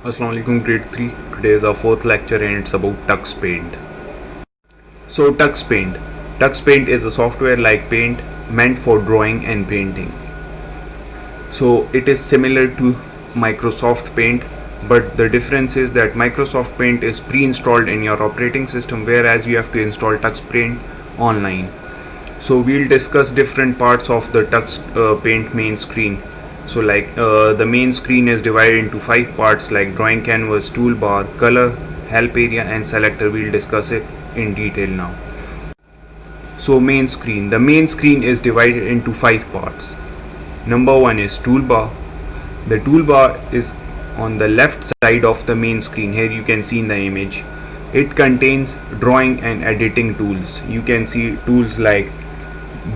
Assalamu alaikum grade 3. Today is our fourth lecture and it's about Tux Paint. So Tux Paint. Tux Paint is a software like Paint meant for drawing and painting. So it is similar to Microsoft Paint, but the difference is that Microsoft Paint is pre-installed in your operating system, whereas you have to install Tux Paint online. So we'll discuss different parts of the Tux Paint main screen. So the main screen is divided into 5 parts like drawing canvas, toolbar, color, help area and selector. We'll discuss it in detail now. So main screen. The main screen is divided into 5 parts. Number 1 is toolbar. The toolbar is on the left side of the main screen. Here you can see in the image. It contains drawing and editing tools. You can see tools like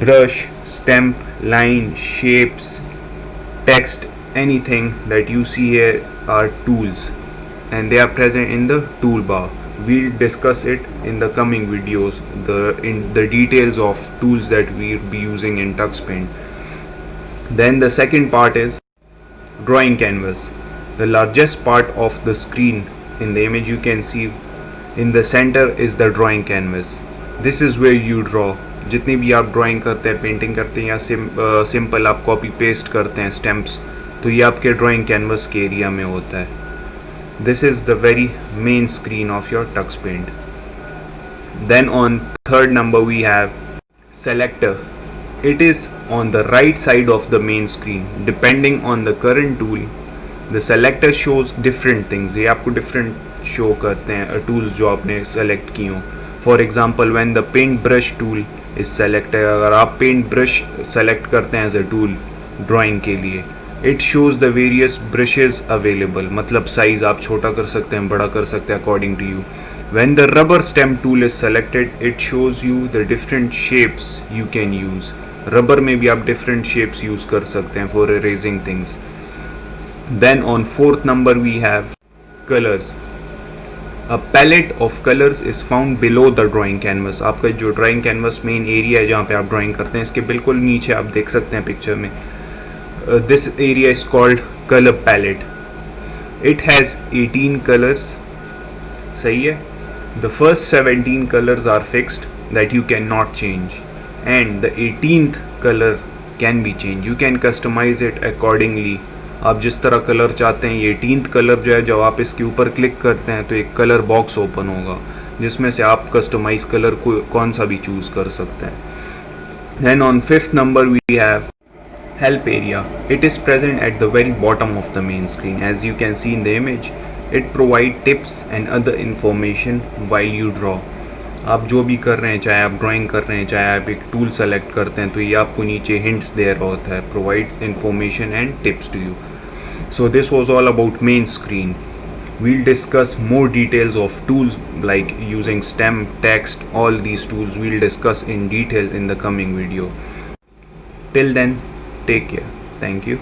brush, stamp, line, shapes, text, anything that you see here are tools and they are present in the toolbar. We'll discuss it in the coming videos, the details of tools that we'll be using in Tux Paint. Then the second part is drawing canvas. The largest part of the screen in the image you can see in the center is the drawing canvas. This is where you draw. जितनी भी आप drawing करते हैं, painting करते हैं या simple आप copy paste करते हैं स्टैम्प्स, तो ये आपके ड्राइंग कैनवस के एरिया में होता है. This is the very main screen of your Tux Paint. Then on third number we have selector. It is on the right side of the main screen. Depending on the current tool the selector shows different things. ये आपको different show करते हैं tools जो आपने select की हों. For example when the paint brush tool is selected, अगर आप पेंट ब्रश सेलेक्ट करते हैं एज अ टूल ड्राइंग के लिए, it shows the various brushes available. मतलब साइज़ आप छोटा कर सकते हैं, बड़ा कर सकते हैं according to you. When the rubber stamp tool is selected it shows you the different shapes you can use. Rubber में भी आप डिफरेंट शेप्स यूज़ कर सकते हैं for erasing things. Then on fourth number we have colours. A palette of colors is found below the drawing canvas. आपका जो drawing canvas main area है जहाँ पे आप ड्राइंग करते हैं, इसके बिल्कुल नीचे आप देख सकते हैं पिक्चर में. This area is called colour palette. It has 18 colours. सही है. The first 17 colours are fixed that you can not change and the 18th colour can be change. You can customise it accordingly. आप जिस तरह colour चाहते हैं. ये 18th colour जो है, जब आप इसके ऊपर क्लिक करते हैं तो एक कलर बॉक्स ओपन होगा जिसमें से आप कस्टमाइज कलर को कौन सा भी चूज़ कर सकते हैं. Then on fifth number we have help area. It is present at the very bottom of the main screen. As you can see in the image it provide tips and other information while you draw. आप जो भी कर रहे हैं, चाहे आप drawing कर रहे हैं, चाहे आप एक टूल सेलेक्ट करते हैं, तो ये आपको नीचे हिंट्स दे रहा होता है, provides information and tips to you. So this was all about main screen. We'll discuss more details of tools like using stamp, text, all these tools we'll discuss in detail in the coming video. Till then, take care. Thank you.